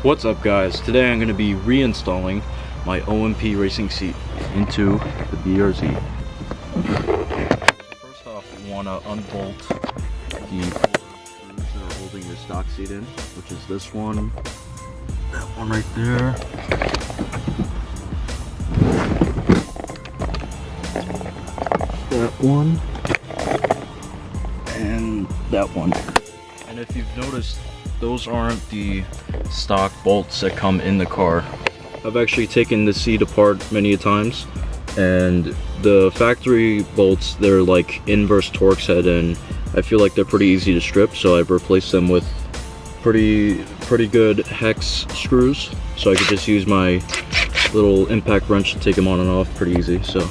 What's up guys, today I'm going to be reinstalling my OMP racing seat into the BRZ. First off, we want to unbolt the 4 screws that are holding your stock seat in, which is this one, that one right there, that one, and that one. And if you've noticed, those aren't the stock bolts that come in the car. I've actually taken the seat apart many times, and the factory bolts, they're like inverse Torx head, and I feel like they're pretty easy to strip, so I've replaced them with pretty good hex screws, so I could just use my little impact wrench to take them on and off pretty easy. So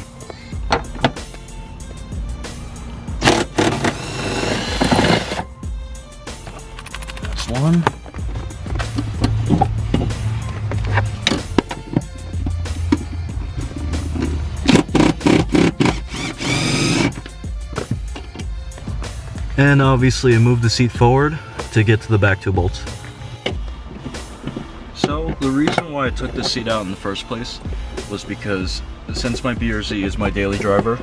one. And obviously I moved the seat forward to get to the back 2 bolts. So the reason why I took this seat out in the first place was because since my BRZ is my daily driver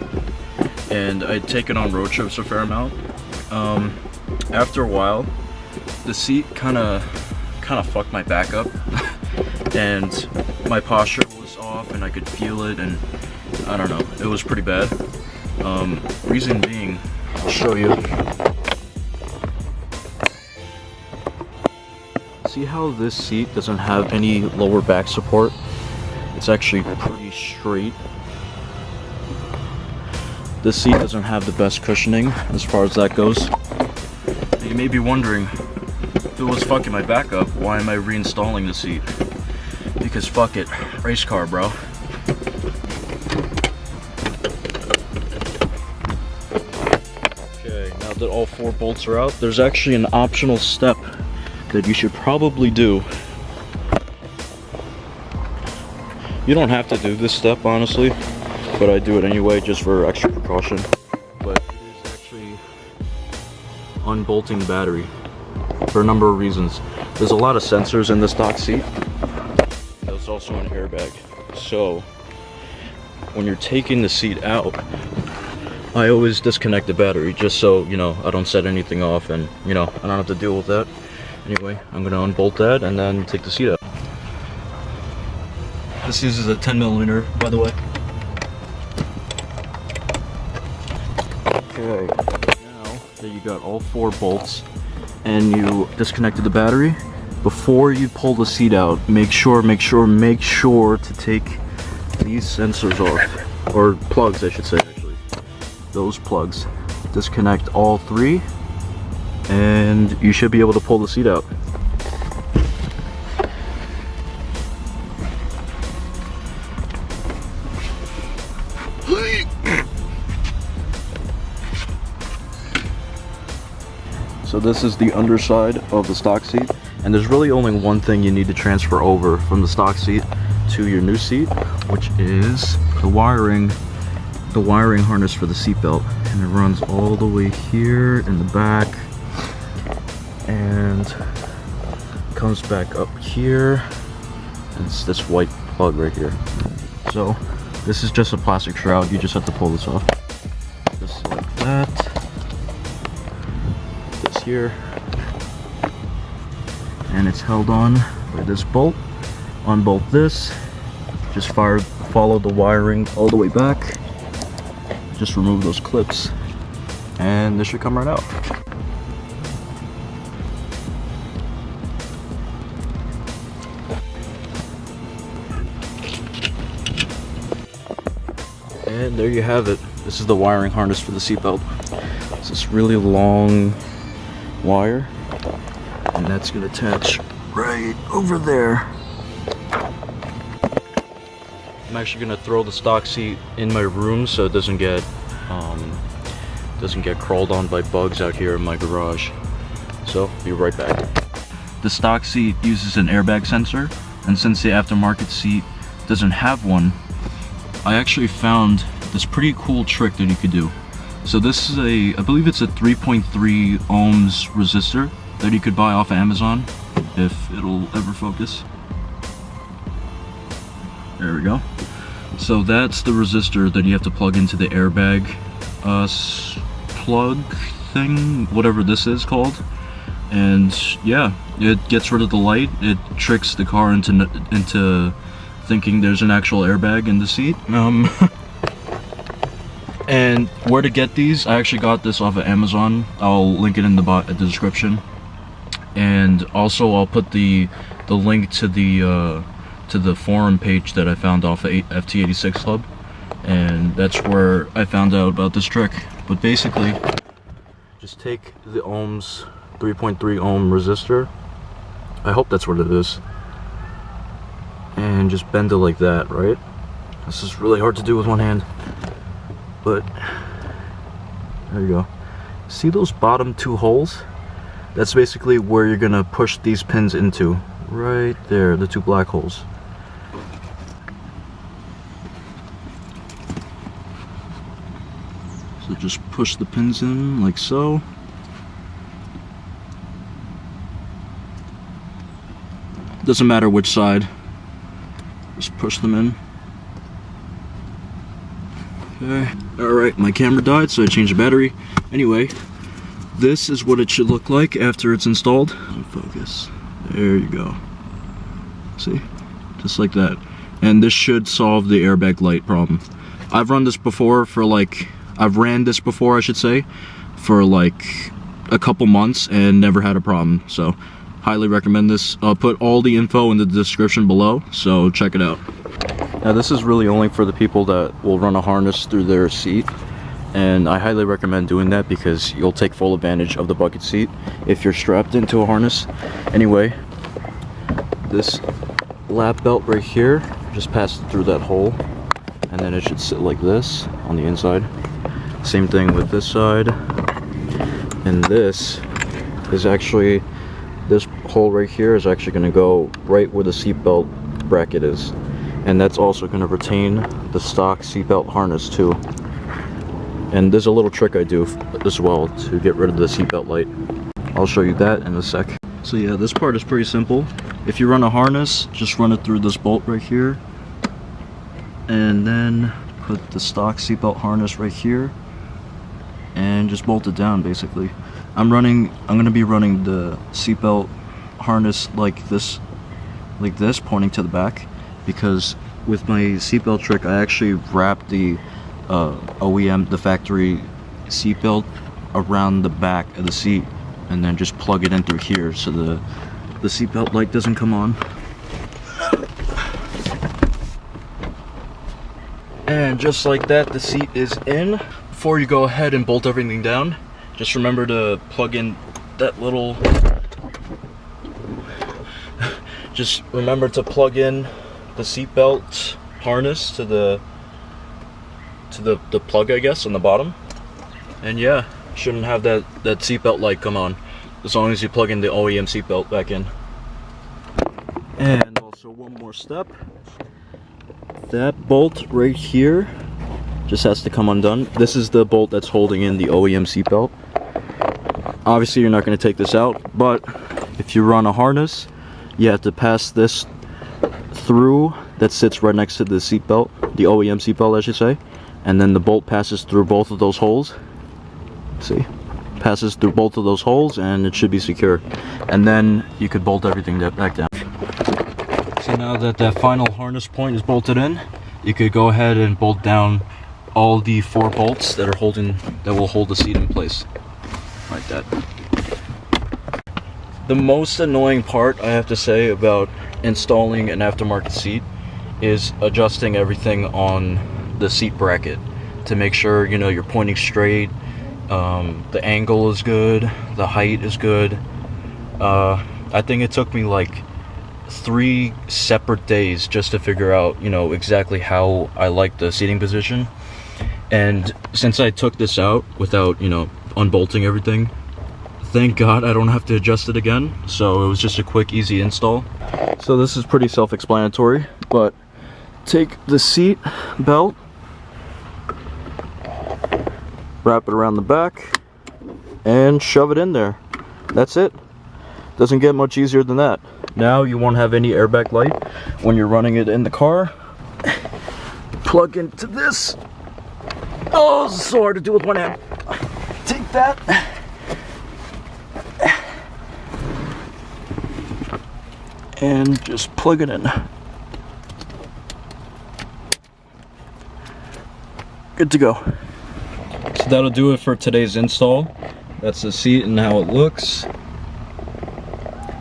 and I'd taken on road trips a fair amount, after a while the seat kind of fucked my back up and my posture was off and I could feel it, and I don't know, it was pretty bad. Reason being, I'll show you. See how this seat doesn't have any lower back support? It's actually pretty straight. This seat doesn't have the best cushioning as far as that goes. And you may be wondering, if it was fucking my back up, why am I reinstalling the seat? Because fuck it, race car, bro. Okay, now that all 4 bolts are out, there's actually an optional step that you should probably do. You don't have to do this step, honestly, but I do it anyway just for extra precaution. But it is actually unbolting the battery. For a number of reasons. There's a lot of sensors in the stock seat. There's also an airbag. So when you're taking the seat out, I always disconnect the battery just so, you know, I don't set anything off and, you know, I don't have to deal with that. Anyway, I'm gonna unbolt that and then take the seat out. This uses a 10mm, by the way. Okay, now that you got all 4 bolts and you disconnected the battery, before you pull the seat out, make sure to take these sensors off, or plugs I should say, actually. Those plugs. Disconnect all 3 and you should be able to pull the seat out. So this is the underside of the stock seat, and there's really only one thing you need to transfer over from the stock seat to your new seat, which is the wiring harness for the seat belt, and it runs all the way here in the back and comes back up here, and it's this white plug right here. So this is just a plastic shroud, you just have to pull this off just like that. Here, and it's held on by this bolt. Unbolt this, just follow the wiring all the way back, just remove those clips and this should come right out. And there you have it. This is the wiring harness for the seatbelt. It's this really long wire, and that's gonna attach right over there. I'm actually gonna throw the stock seat in my room so it doesn't get crawled on by bugs out here in my garage. So be right back. The stock seat uses an airbag sensor, and since the aftermarket seat doesn't have one, I actually found this pretty cool trick that you could do. So this is I believe it's a 3.3 ohms resistor that you could buy off of Amazon. if it'll ever focus. There we go. So that's the resistor that you have to plug into the airbag plug thing, whatever this is called. And yeah, it gets rid of the light. It tricks the car into thinking there's an actual airbag in the seat. And where to get these? I actually got this off of Amazon. I'll link it in the description, and also I'll put the link to the forum page that I found off of FT86 Club, and that's where I found out about this trick. But basically, just take the ohms 3.3 ohm resistor, I hope that's what it is, and just bend it like that, right? This is really hard to do with one hand, but there you go. See those bottom two holes? That's basically where you're gonna push these pins into, right there, the two black holes. So just push the pins in like so. Doesn't matter which side, just push them in. Okay, alright, my camera died, so I changed the battery. Anyway, this is what it should look like after it's installed. Focus. There you go. See? Just like that. And this should solve the airbag light problem. I've ran this before, I should say, for like a couple months and never had a problem. So, highly recommend this. I'll put all the info in the description below, so check it out. Now this is really only for the people that will run a harness through their seat, and I highly recommend doing that because you'll take full advantage of the bucket seat if you're strapped into a harness. Anyway, this lap belt right here, just pass it through that hole, and then it should sit like this on the inside. Same thing with this side, and this is actually, this hole right here is actually going to go right where the seatbelt bracket is, and that's also going to retain the stock seatbelt harness too. And there's a little trick I do as well to get rid of the seatbelt light. I'll show you that in a sec. So yeah, this part is pretty simple. If you run a harness, just run it through this bolt right here, and then put the stock seatbelt harness right here, and just bolt it down basically. I'm going to be running the seatbelt harness like this, pointing to the back, because with my seatbelt trick I actually wrap the OEM, the factory seatbelt around the back of the seat, and then just plug it in through here so the seatbelt light doesn't come on. And just like that, the seat is in. Before you go ahead and bolt everything down, just remember to plug in that little, just remember to plug in the seatbelt harness to the plug, I guess, on the bottom. And yeah, shouldn't have that seatbelt light come on as long as you plug in the OEM seatbelt back in. And also one more step, that bolt right here just has to come undone. This is the bolt that's holding in the OEM seatbelt. Obviously you're not going to take this out, but if you run a harness, you have to pass this through, that sits right next to the seatbelt, the OEM seatbelt I should say, and then the bolt passes through both of those holes. See? Passes through both of those holes and it should be secure. And then you could bolt everything back down. So now that that final harness point is bolted in, you could go ahead and bolt down all the 4 bolts that will hold the seat in place. Like that. The most annoying part, I have to say, about installing an aftermarket seat is adjusting everything on the seat bracket to make sure, you know, you're pointing straight, the angle is good, the height is good. I think it took me like 3 separate days just to figure out, you know, exactly how I like the seating position. And since I took this out without, you know, unbolting everything, thank God I don't have to adjust it again. So it was just a quick, easy install. So this is pretty self-explanatory, but take the seat belt, wrap it around the back, and shove it in there. That's it. Doesn't get much easier than that. Now you won't have any airbag light when you're running it in the car. Plug into this. Oh, it's so hard to do with one hand. Take that. And just plug it in. Good to go. So that'll do it for today's install. That's the seat and how it looks.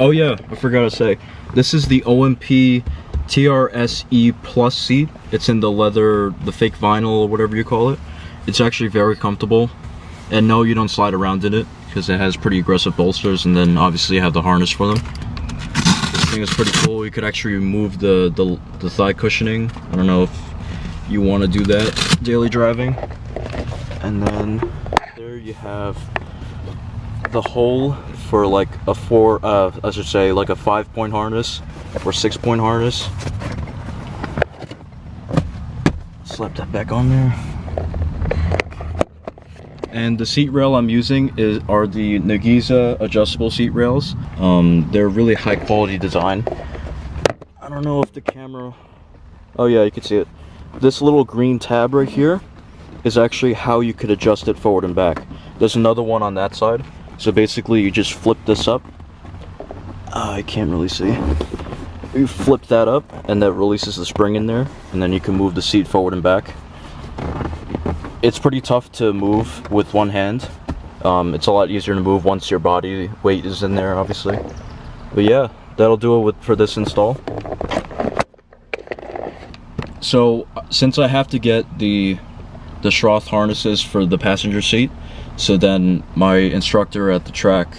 Oh yeah, I forgot to say, this is the OMP TRSE Plus seat. It's in the leather, the fake vinyl, or whatever you call it. It's actually very comfortable. And no, you don't slide around in it, because it has pretty aggressive bolsters, and then obviously you have the harness for them. This thing is pretty cool. You could actually remove the thigh cushioning. I don't know if you want to do that daily driving. And then there you have the hole for like a I should say like a 5-point harness or 6-point harness. Slap that back on there. And the seat rail I'm using are the Nagiza adjustable seat rails. They're really high quality design. I don't know if the camera, oh yeah, you can see it. This little green tab right here is actually how you could adjust it forward and back. There's another one on that side. So basically you just flip this up. I can't really see. You flip that up and that releases the spring in there, and then you can move the seat forward and back. It's pretty tough to move with one hand. It's a lot easier to move once your body weight is in there, obviously. But yeah, that'll do it for this install. So since I have to get the Schroth harnesses for the passenger seat, so then my instructor at the track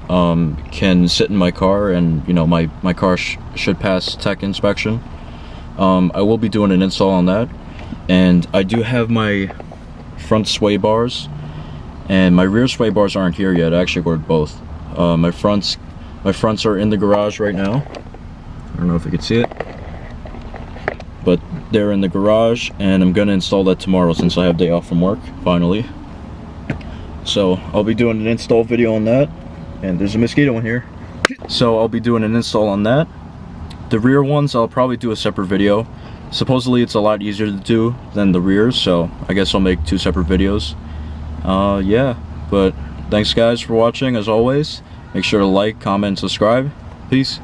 can sit in my car, and you know my car should pass tech inspection. I will be doing an install on that, and I do have my front sway bars, and my rear sway bars aren't here yet. I actually ordered both. My fronts are in the garage right now. I don't know if you can see it, but they're in the garage, and I'm gonna install that tomorrow since I have day off from work finally. So I'll be doing an install video on that, and there's a mosquito in here. So I'll be doing an install on that. The rear ones I'll probably do a separate video. Supposedly it's a lot easier to do than the rears, so I guess I'll make 2 separate videos. Yeah, but thanks guys for watching as always. Make sure to like, comment, and subscribe. Peace.